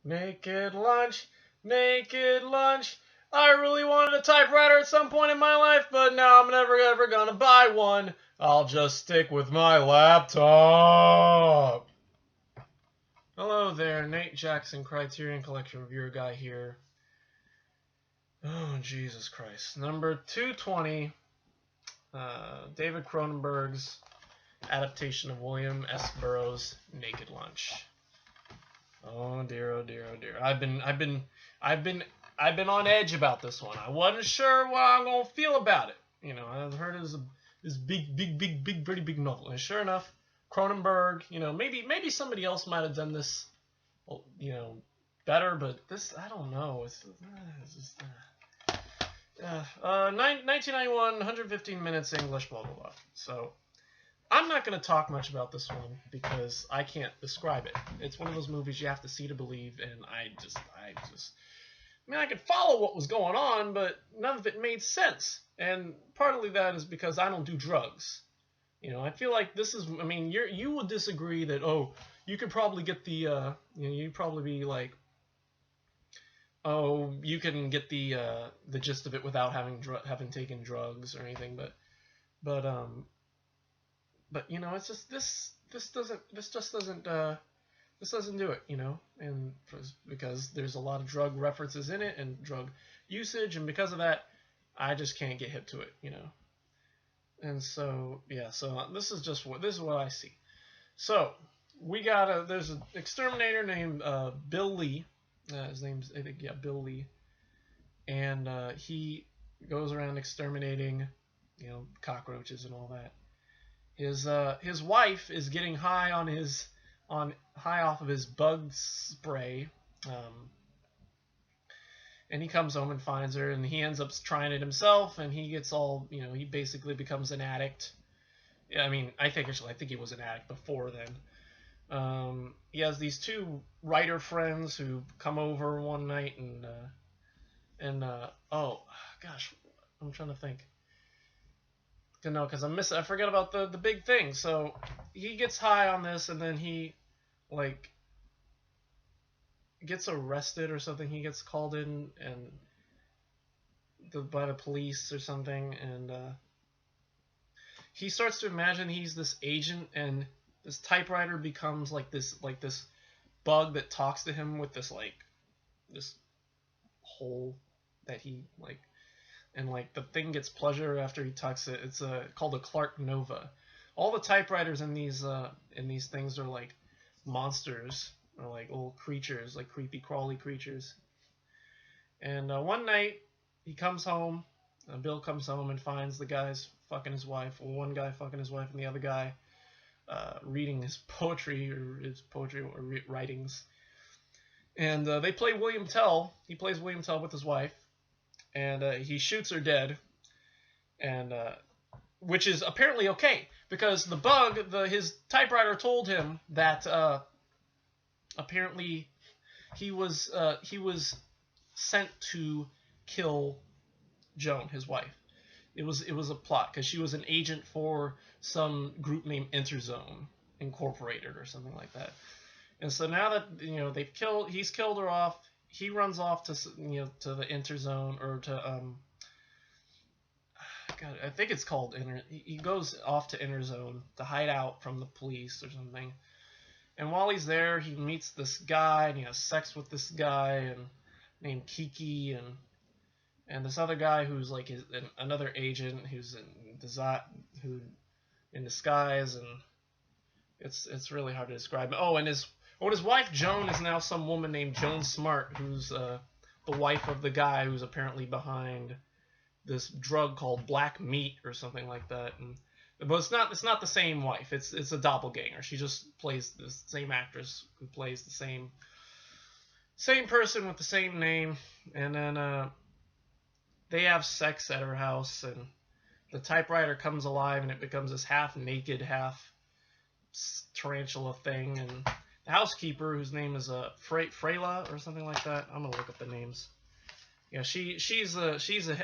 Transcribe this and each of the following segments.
Naked lunch, naked lunch. I really wanted a typewriter at some point in my life, but now I'm never ever gonna buy one. I'll just stick with my laptop. Hello there, Nate Jackson, Criterion Collection Reviewer Guy here. Oh, Jesus Christ. Number 220, David Cronenberg's adaptation of William S. Burroughs' Naked Lunch. Oh dear, oh dear, oh dear. I've been on edge about this one. I wasn't sure what I'm gonna feel about it. You know, I've heard it was this big, pretty big novel. And sure enough, Cronenberg. You know, maybe somebody else might have done this, you know, better. But this, I don't know. It's just, 1991, 115 minutes English, blah blah blah. So I'm not going to talk much about this one because I can't describe it. It's one of those movies you have to see to believe, and I mean, I could follow what was going on, but none of it made sense. And partly that is because I don't do drugs. You know, I feel like this is, I mean, you would disagree that, oh, you could probably get the, you know, you'd probably be like, oh, you can get the gist of it without having taken drugs or anything, but you know, it's just this just doesn't do it, you know, and because there's a lot of drug references in it and drug usage, and because of that, I just can't get hip to it, you know. And so yeah, so this is what I see. So we got there's an exterminator named Bill Lee. His name's, I think, yeah, Bill Lee, and he goes around exterminating, you know, cockroaches and all that. His wife is getting high off of his bug spray, and he comes home and finds her, and he ends up trying it himself, and he gets all, you know, he basically becomes an addict. I mean, I think he was an addict before then. He has these two writer friends who come over one night, and oh gosh, I'm trying to think. No, because I forget about the big thing. So he gets high on this, and then he like gets arrested or something. He gets called in by the police or something, and he starts to imagine he's this agent, and this typewriter becomes like this bug that talks to him with this hole that he like. And like the thing gets pleasure after he tucks it. It's called a Clark Nova. All the typewriters in these things are like monsters, or like little creatures, like creepy crawly creatures. And one night he comes home. Bill comes home and finds the guys fucking his wife. Well, one guy fucking his wife, and the other guy reading his poetry or writings. And they play William Tell. He plays William Tell with his wife. And he shoots her dead, and which is apparently okay, because the bug, his typewriter told him that apparently he was sent to kill Joan, his wife. It was a plot because she was an agent for some group named Interzone Incorporated or something like that. And so now that, you know, he's killed her off. He runs off to, you know, to the Interzone, or to God, I think it's called He goes off to Interzone to hide out from the police or something. And while he's there, he meets this guy, and he has sex with this guy named Kiki, and this other guy who's like another agent who's in disguise, and it's really hard to describe. Oh, and his wife Joan is now some woman named Joan Smart, who's the wife of the guy who's apparently behind this drug called black meat or something like that. But it's not the same wife. It's a doppelganger. She just plays the same actress who plays the same person with the same name. And then they have sex at her house, and the typewriter comes alive, and it becomes this half naked, half tarantula thing, and the housekeeper, whose name is Freyla or something like that. I'm gonna look up the names. Yeah, she's an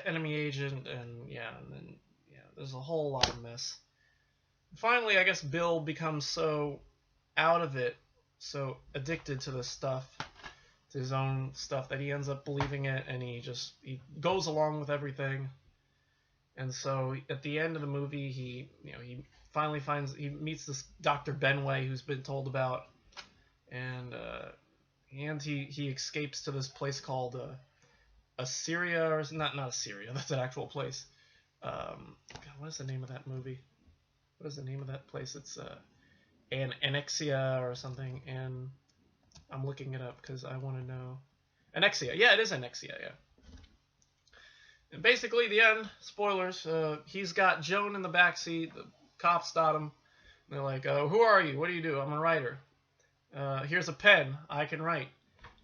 enemy agent, and then there's a whole lot of mess. Finally, I guess Bill becomes so out of it, so addicted to this stuff, to his own stuff that he ends up believing it, and he goes along with everything. And so at the end of the movie, he finally meets this Dr. Benway who's been told about, and he escapes to this place called Assyria, or not Assyria, that's an actual place. God, what is the name of that movie? What is the name of that place? It's Annexia or something, and I'm looking it up because I want to know. Annexia, yeah, it is Annexia, yeah. And basically, the end, spoilers, he's got Joan in the backseat, the cops stop him, they're like, who are you? What do you do? I'm a writer. Here's a pen, I can write.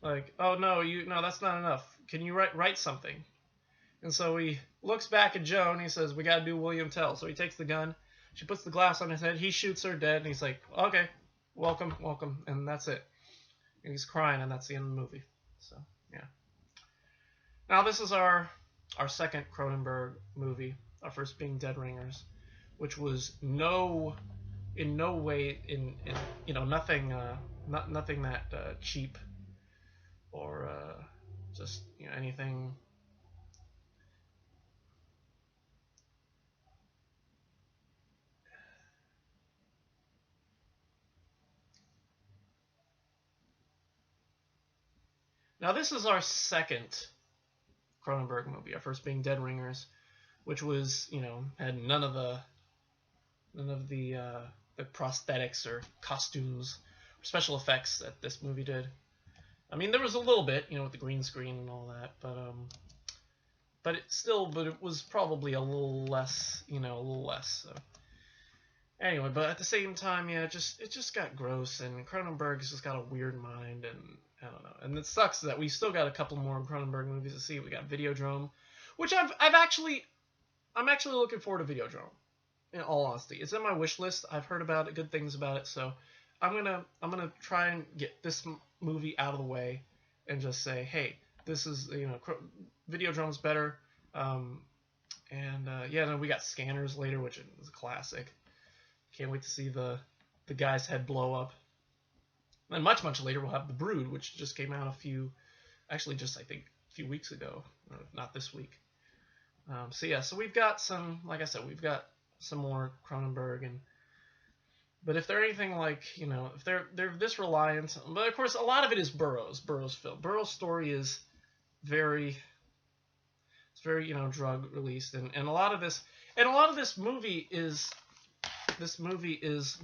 Like, oh no, that's not enough. Can you write something? And so he looks back at Joan, he says, we gotta do William Tell. So he takes the gun, she puts the glass on his head, he shoots her dead, and he's like, okay, welcome, and that's it. And he's crying, and that's the end of the movie. So, yeah. Now, this is our second Cronenberg movie, our first being Dead Ringers, which was in no way nothing that cheap or just anything. Now, this is our second Cronenberg movie, our first being Dead Ringers, which was, had none of the prosthetics or costumes or special effects that this movie did. I mean, there was a little bit, with the green screen and all that, but it was probably a little less. So. Anyway, but at the same time, yeah, it just got gross, and Cronenberg's just got a weird mind, and I don't know. And it sucks that we still got a couple more Cronenberg movies to see. We got Videodrome, which I'm actually looking forward to Videodrome. In all honesty, it's in my wish list. I've heard about it, good things about it, so I'm gonna try and get this movie out of the way, and just say, hey, this is Videodrome's better. Then we got Scanners later, which is a classic. Can't wait to see the guy's head blow up. And much later, we'll have The Brood, which just came out I think a few weeks ago, or not this week. So we've got some, like I said, we've got some more Cronenberg, but if they're anything like, if they're this reliant, but of course a lot of it is Burroughs film. Burroughs' story is very drug released, and a lot of this movie is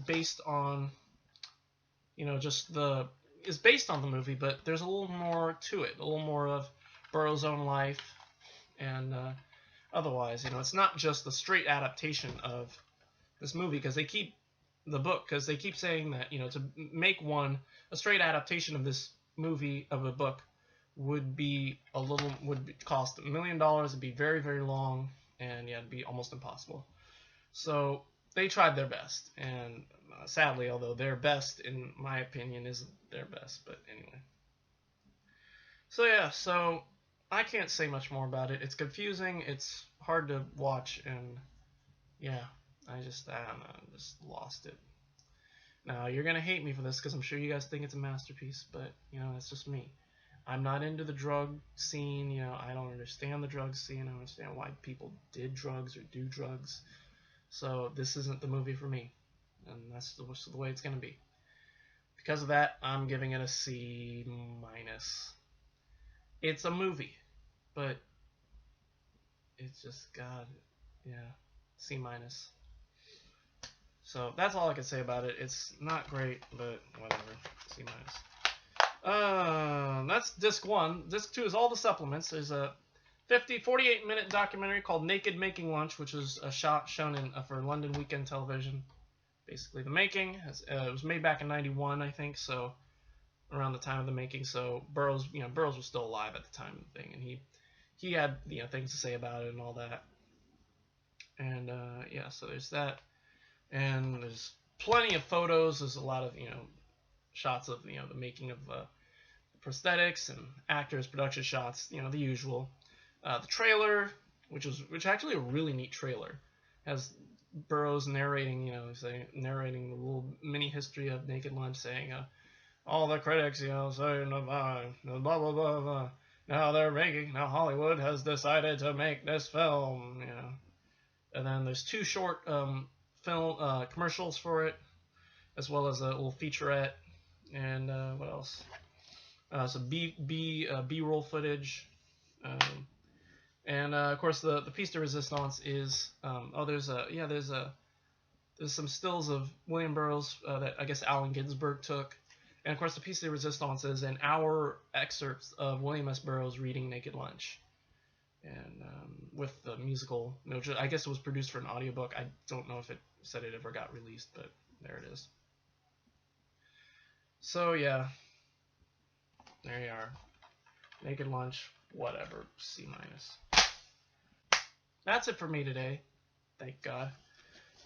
based on is based on the movie, but there's a little more to it, a little more of Burroughs' own life, and otherwise, it's not just the straight adaptation of this movie, because they keep saying that to make a straight adaptation of this movie of a book would cost $1 million. It'd be very, very long, and it'd be almost impossible. So they tried their best, and sadly, although their best, in my opinion, isn't their best, but anyway. So yeah, I can't say much more about it. It's confusing, it's hard to watch, and yeah, I don't know, just lost it. Now, you're gonna hate me for this, because I'm sure you guys think it's a masterpiece, but, that's just me. I'm not into the drug scene, I don't understand the drug scene, I don't understand why people did drugs or do drugs. So this isn't the movie for me, and that's the way it's going to be. Because of that, I'm giving it a C-. It's a movie, but it's just, C-. So that's all I can say about it. It's not great, but whatever, C-. That's disc 1. Disc 2 is all the supplements. There's a 48-minute documentary called Naked Making Lunch, which was shown for London Weekend Television. Basically, the making it was made back in '91, I think, so around the time of the making. So Burroughs was still alive at the time of the thing, and he had things to say about it and all that. And so there's that, and there's plenty of photos. There's a lot of shots of the making of prosthetics and actors, production shots, the usual. The trailer, which actually a really neat trailer, has Burroughs narrating, narrating the little mini history of Naked Lunch, saying, all the critics, saying blah blah blah blah. Now Hollywood has decided to make this film, And then there's 2 short film commercials for it, as well as a little featurette, and what else? Some B-roll footage, and of course the piece de resistance is there's some stills of William Burroughs that I guess Allen Ginsberg took, and of course the piece de resistance is an hour excerpt of William S. Burroughs reading Naked Lunch, and with the musical, I guess it was produced for an audiobook. I don't know if it said it ever got released, but there it is. So yeah, there you are. Naked Lunch, whatever, C-. That's it for me today. Thank God.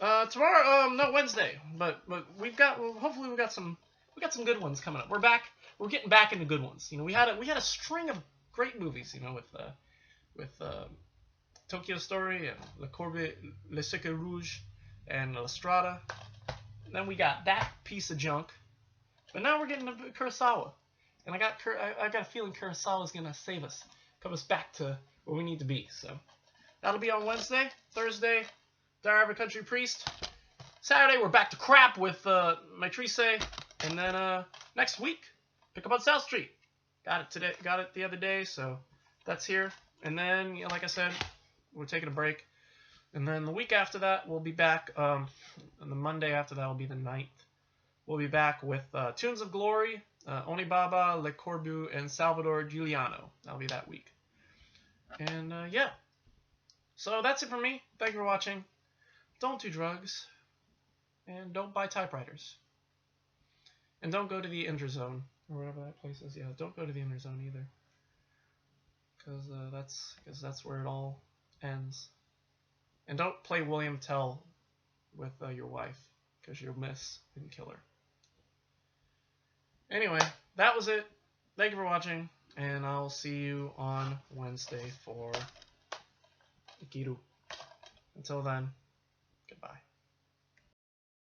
Tomorrow, no, Wednesday, but hopefully we got some good ones coming up. We're getting back into good ones. We had a string of great movies, with Tokyo Story and Le Cercle Rouge and La Strada. And then we got that piece of junk. But now we're getting to Kurosawa. And I got a feeling Kurosawa is going to save us, come us back to where we need to be. So that'll be on Wednesday. Thursday, Diary of a Country Priest. Saturday, we're back to crap with Matrice. And then next week, Pick Up on South Street. Got it the other day, so that's here. And then, like I said, we're taking a break. And then the week after that, we'll be back. And the Monday after that will be the 9th. We'll be back with Tunes of Glory, Onibaba, Le Corbu, and Salvador Giuliano. That'll be that week. And yeah. So that's it from me. Thank you for watching. Don't do drugs. And don't buy typewriters. And don't go to the Interzone, or whatever that place is. Yeah, don't go to the Interzone either. Because that's where it all ends. And don't play William Tell with your wife, because you'll miss and kill her. Anyway, that was it. Thank you for watching, and I'll see you on Wednesday for Ikiru. Until then, goodbye.